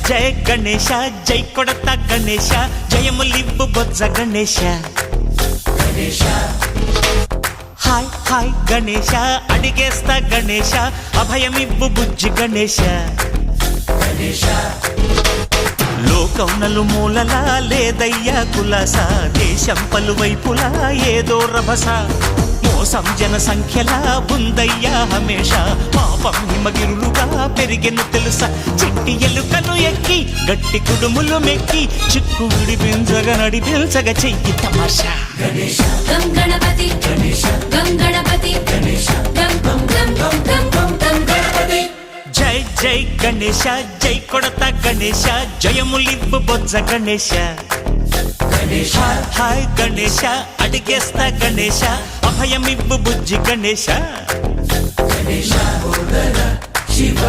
జయ గణేశ జై కొడత గణేశ జయములివ్వు బొజ్జ Ganesha hi hi Ganesha అడిగేస్తా Ganesha అభయమివ్వు బుజ్జి గణేశ లోకం నలుమూలలా లేదయ్యా కులాస దేశం పలువైపులా ఏదో రభస మోసం జన సంఖ్యలా ఉందయ్యా హమేష పాపం హిమగిరులుగా పెరిగెను తెలుసా చిట్టి ఎలుకలు ఎక్కి గట్టి కుడుములు మెక్కి చిక్కు విడిపించగా నడిపించగా చెయ్యి తమాషా గం గణపతి గం గణపతి గం గం గం గం గం గం గణపతి జై జై గణేశ జై కొడత గణేశ జయములివ్వు బొజ్జ గణేశ హాయ్ గణేశ అడిగేస్తా గణేశ అభయమివ్వు బుజ్జి గణేశ శివ